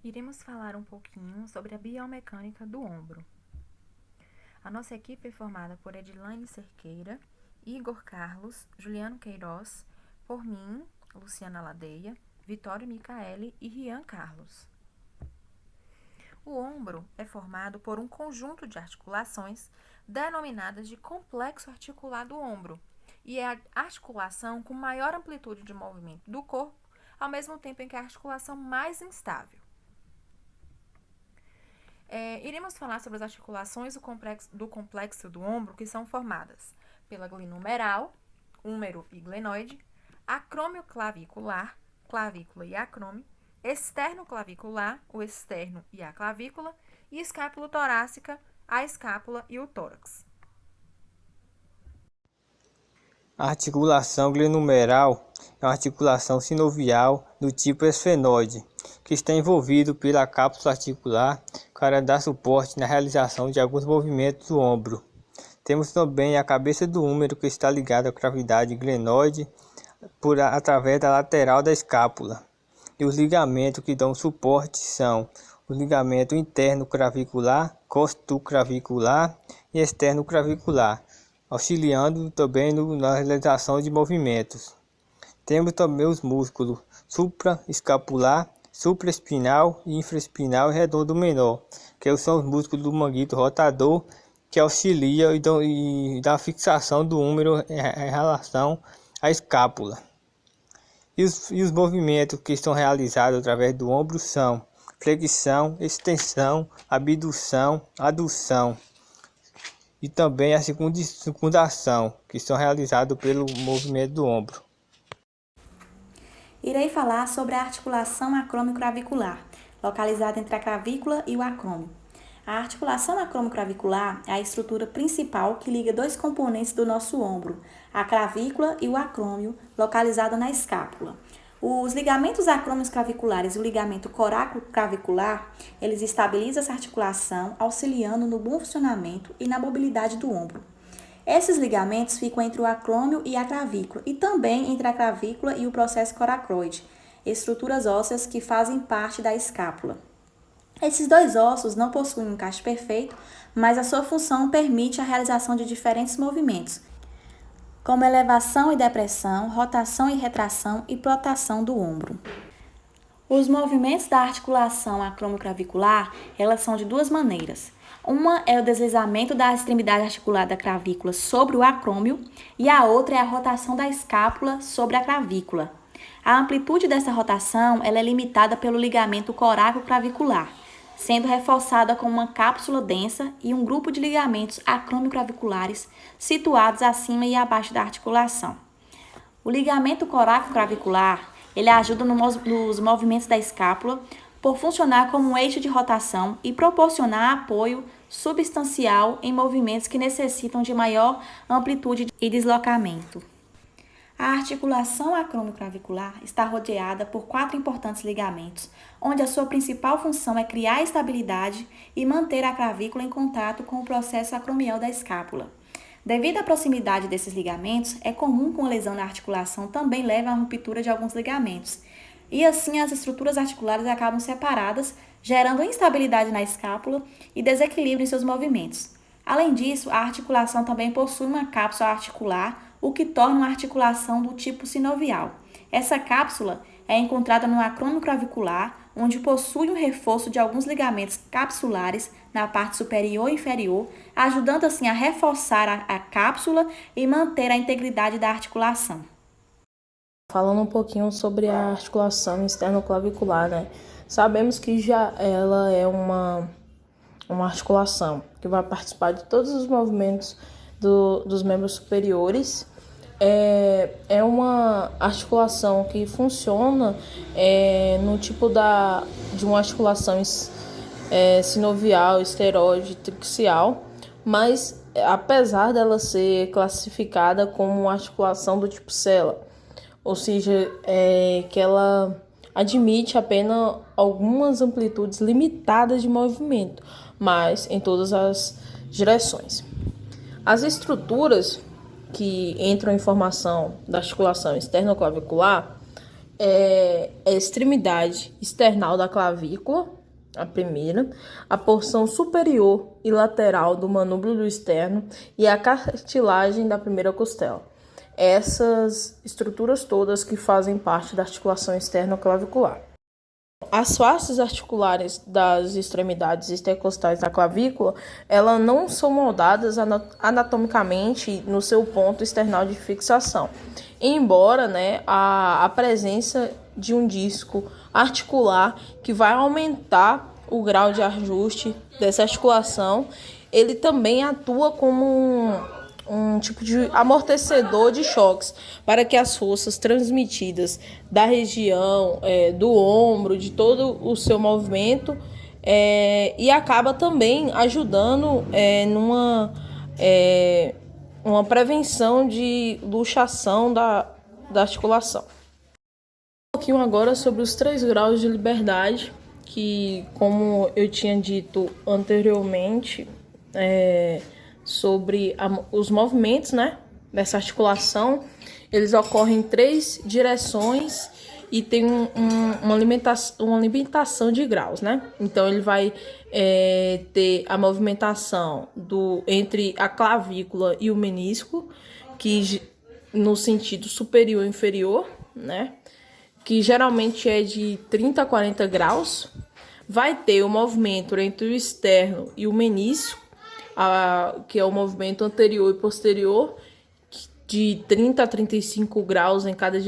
Iremos falar um pouquinho sobre a biomecânica do ombro. A nossa equipe é formada por Edilane Cerqueira, Igor Carlos, Juliano Queiroz, por mim, Luciana Ladeia, Vitório Micaeli e Rian Carlos. O ombro é formado por um conjunto de articulações denominadas de complexo articular do ombro, e é a articulação com maior amplitude de movimento do corpo, ao mesmo tempo em que é a articulação mais instável. Iremos falar sobre as articulações do complexo do ombro, que são formadas pela glinumeral, húmero e glenoide, acrômio clavicular, clavícula e acrômio, externo clavicular, o externo e a clavícula, e escápula torácica, a escápula e o tórax. A articulação glenomeral é uma articulação sinovial do tipo esfenoide, que está envolvido pela cápsula articular para dar suporte na realização de alguns movimentos do ombro. Temos também a cabeça do húmero, que está ligada à cavidade glenoide através da lateral da escápula. E os ligamentos que dão suporte são o ligamento interno clavicular, costoclavicular e externo clavicular, auxiliando também na realização de movimentos. Temos também os músculos supraescapular, supraespinal, infraespinal e redondo menor, que são os músculos do manguito rotador, que auxilia e dá fixação do húmero em relação à escápula. E os movimentos que são realizados através do ombro são flexão, extensão, abdução, adução e também a secundação, que são realizados pelo movimento do ombro. Irei falar sobre a articulação acrômio-clavicular, localizada entre a clavícula e o acrômio. A articulação acrômio-clavicular é a estrutura principal que liga dois componentes do nosso ombro, a clavícula e o acrômio, localizado na escápula. Os ligamentos acrômios claviculares e o ligamento corácico-clavicular, eles estabilizam essa articulação, auxiliando no bom funcionamento e na mobilidade do ombro. Esses ligamentos ficam entre o acrômio e a clavícula e também entre a clavícula e o processo coracroide, estruturas ósseas que fazem parte da escápula. Esses dois ossos não possuem um encaixe perfeito, mas a sua função permite a realização de diferentes movimentos, como elevação e depressão, rotação e retração e protração do ombro. Os movimentos da articulação acromio-clavicular, elas são de duas maneiras. Uma é o deslizamento da extremidade articular da clavícula sobre o acrômio e a outra é a rotação da escápula sobre a clavícula. A amplitude dessa rotação ela é limitada pelo ligamento corácico-clavicular, sendo reforçada com uma cápsula densa e um grupo de ligamentos acrômio-claviculares situados acima e abaixo da articulação. O ligamento corácico-clavicular ele ajuda nos movimentos da escápula por funcionar como um eixo de rotação e proporcionar apoio substancial em movimentos que necessitam de maior amplitude e deslocamento. A articulação acrômio-clavicular está rodeada por 4 importantes ligamentos, onde a sua principal função é criar estabilidade e manter a clavícula em contato com o processo acromial da escápula. Devido à proximidade desses ligamentos, é comum que uma lesão na articulação também leve à ruptura de alguns ligamentos, e assim as estruturas articulares acabam separadas, gerando instabilidade na escápula e desequilíbrio em seus movimentos. Além disso, a articulação também possui uma cápsula articular, o que torna uma articulação do tipo sinovial. Essa cápsula é encontrada no acrômio clavicular, onde possui um reforço de alguns ligamentos capsulares na parte superior e inferior, ajudando assim a reforçar a cápsula e manter a integridade da articulação. Falando um pouquinho sobre a articulação externo-clavicular, né? Sabemos que já ela é uma articulação que vai participar de todos os movimentos dos membros superiores. É uma articulação que funciona no tipo de uma articulação sinovial, esteroide, trixial, mas apesar dela ser classificada como uma articulação do tipo sela, ou seja, que ela admite apenas algumas amplitudes limitadas de movimento, mas em todas as direções. As estruturas que entram em formação da articulação externo-clavicular é a extremidade external da clavícula, a primeira, a porção superior e lateral do manúbrio do externo e a cartilagem da primeira costela. Essas estruturas todas que fazem parte da articulação externo-clavicular. As faces articulares das extremidades intercostais da clavícula, elas não são moldadas anatomicamente no seu ponto external de fixação, embora, a presença de um disco articular que vai aumentar o grau de ajuste dessa articulação, ele também atua como um tipo de amortecedor de choques para que as forças transmitidas da região do ombro, de todo o seu movimento, e acaba também ajudando uma prevenção de luxação da articulação. Um pouquinho agora sobre os 3 graus de liberdade, que, como eu tinha dito anteriormente, sobre os movimentos, dessa articulação, eles ocorrem em 3 direções e tem uma limitação de graus, Então ele vai ter a movimentação entre a clavícula e o menisco, que no sentido superior e inferior, que geralmente é de 30 a 40 graus. Vai ter o movimento entre o externo e o menisco, que é o movimento anterior e posterior, de 30 a 35 graus em cada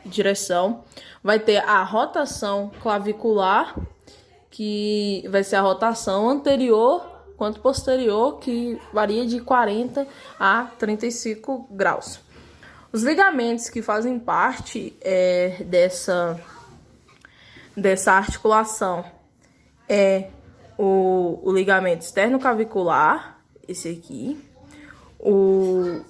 direção. Vai ter a rotação clavicular, que vai ser a rotação anterior quanto posterior, que varia de 40 a 35 graus. Os ligamentos que fazem parte dessa articulação o ligamento externo-clavicular, esse aqui, o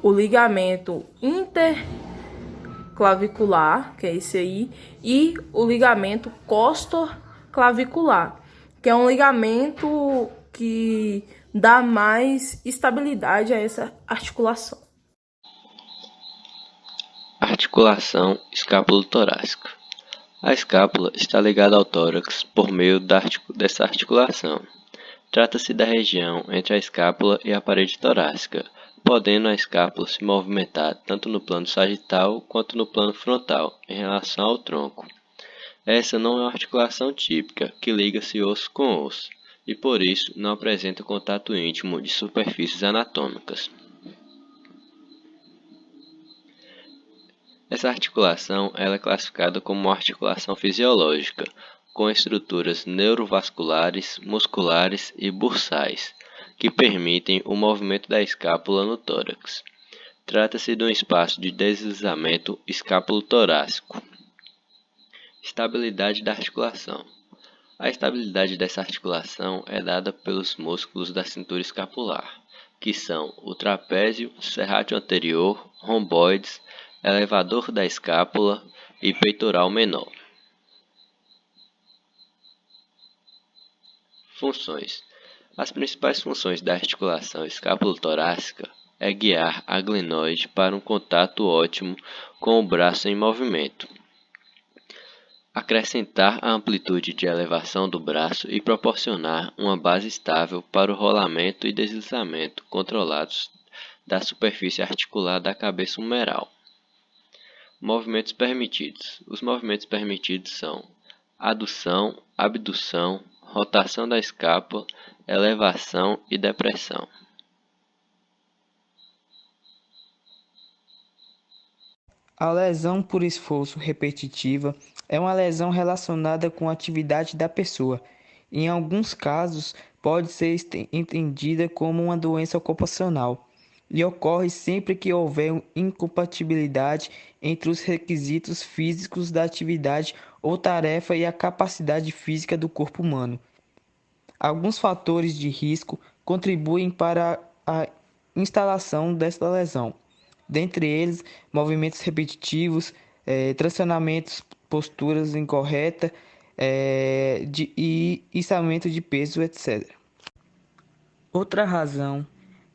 ligamento interclavicular, que é esse aí, e o ligamento costoclavicular, que é um ligamento que dá mais estabilidade a essa articulação. Articulação escápulo-torácica. A escápula está ligada ao tórax por meio dessa articulação. Trata-se da região entre a escápula e a parede torácica, podendo a escápula se movimentar tanto no plano sagital quanto no plano frontal, em relação ao tronco. Essa não é uma articulação típica, que liga-se osso com osso, e por isso não apresenta contato íntimo de superfícies anatômicas. Essa articulação ela é classificada como uma articulação fisiológica, com estruturas neurovasculares, musculares e bursais, que permitem o movimento da escápula no tórax. Trata-se de um espaço de deslizamento escápulo-torácico. Estabilidade da articulação. A estabilidade dessa articulação é dada pelos músculos da cintura escapular, que são o trapézio, serrátil anterior, romboides, elevador da escápula e peitoral menor. Funções. As principais funções da articulação escápulo-torácica é guiar a glenoide para um contato ótimo com o braço em movimento, acrescentar a amplitude de elevação do braço e proporcionar uma base estável para o rolamento e deslizamento controlados da superfície articular da cabeça humeral. Movimentos permitidos. Os movimentos permitidos são adução, abdução, rotação da escápula, elevação e depressão. A lesão por esforço repetitiva é uma lesão relacionada com a atividade da pessoa. Em alguns casos, pode ser entendida como uma doença ocupacional e ocorre sempre que houver incompatibilidade entre os requisitos físicos da atividade ou tarefa e a capacidade física do corpo humano. Alguns fatores de risco contribuem para a instalação desta lesão. Dentre eles, movimentos repetitivos, tracionamentos, posturas incorretas e içamento de peso, etc. Outra razão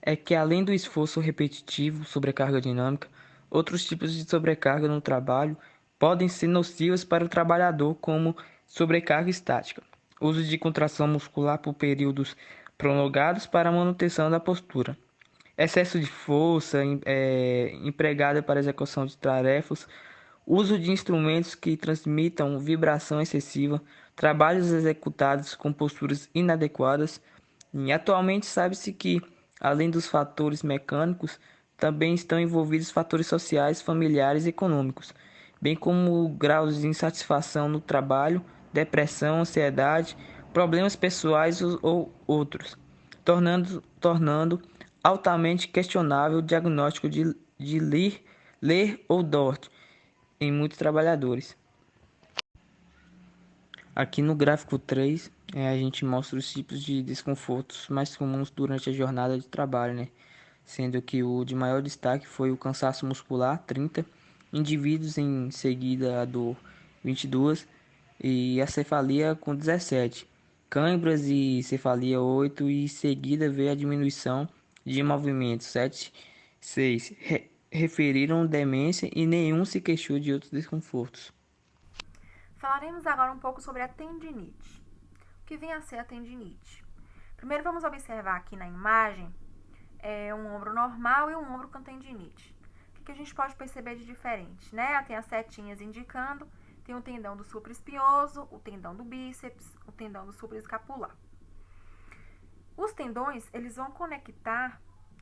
é que, além do esforço repetitivo, sobrecarga dinâmica, outros tipos de sobrecarga no trabalho podem ser nocivas para o trabalhador, como sobrecarga estática, uso de contração muscular por períodos prolongados para a manutenção da postura, excesso de força empregada para a execução de tarefas, uso de instrumentos que transmitam vibração excessiva, trabalhos executados com posturas inadequadas. E atualmente sabe-se que, além dos fatores mecânicos, também estão envolvidos fatores sociais, familiares e econômicos, bem como graus de insatisfação no trabalho, depressão, ansiedade, problemas pessoais ou outros, tornando altamente questionável o diagnóstico de Ler ou DORT em muitos trabalhadores. Aqui no gráfico 3, a gente mostra os tipos de desconfortos mais comuns durante a jornada de trabalho, né? Sendo que o de maior destaque foi o cansaço muscular, 30, indivíduos em seguida a dor, 22, e a cefalia com 17, câimbras e cefalia 8, e em seguida veio a diminuição de movimento, 7, 6. Referiram demência e nenhum se queixou de outros desconfortos. Falaremos agora um pouco sobre a tendinite. O que vem a ser a tendinite? Primeiro vamos observar aqui na imagem um ombro normal e um ombro com tendinite. O que a gente pode perceber de diferente, né? Tem as setinhas indicando, tem o tendão do supraespinhoso, o tendão do bíceps, o tendão do supraescapular. Os tendões, eles vão conectar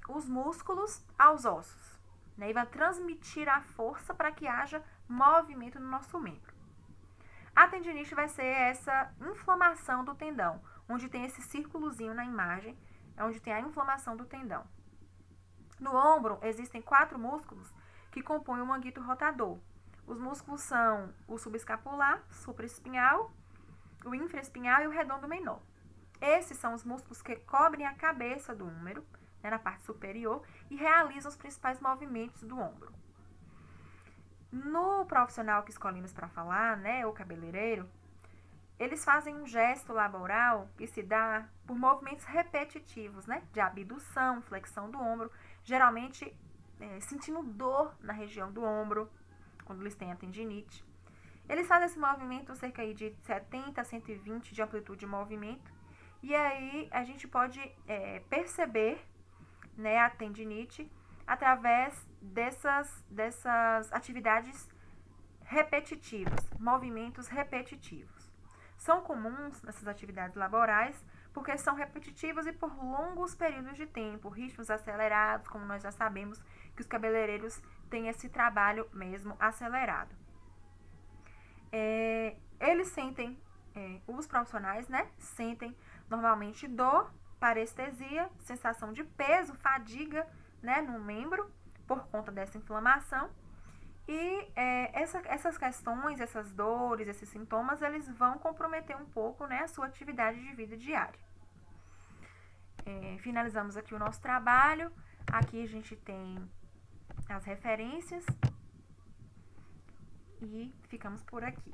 os músculos aos ossos, né? E vai transmitir a força para que haja movimento no nosso membro. A tendinite vai ser essa inflamação do tendão, onde tem esse círculozinho na imagem, é onde tem a inflamação do tendão. No ombro, existem 4 músculos que compõem o manguito rotador. Os músculos são o subescapular, supraespinhal, o infraespinhal e o redondo menor. Esses são os músculos que cobrem a cabeça do húmero, né, na parte superior, e realizam os principais movimentos do ombro. No profissional que escolhemos para falar, né, o cabeleireiro, eles fazem um gesto laboral que se dá por movimentos repetitivos, né, de abdução, flexão do ombro, geralmente sentindo dor na região do ombro, quando eles têm a tendinite. Eles fazem esse movimento cerca aí de 70 a 120 de amplitude de movimento, e aí a gente pode perceber, né, a tendinite através dessas atividades repetitivas, movimentos repetitivos. São comuns nessas atividades laborais porque são repetitivos e por longos períodos de tempo, ritmos acelerados, como nós já sabemos que os cabeleireiros têm esse trabalho mesmo acelerado. Eles sentem, os profissionais, né, sentem normalmente dor, parestesia, sensação de peso, fadiga, né, no membro, por conta dessa inflamação. E essas questões, essas dores, esses sintomas, eles vão comprometer um pouco, né, a sua atividade de vida diária. Finalizamos aqui o nosso trabalho. Aqui a gente tem as referências e ficamos por aqui.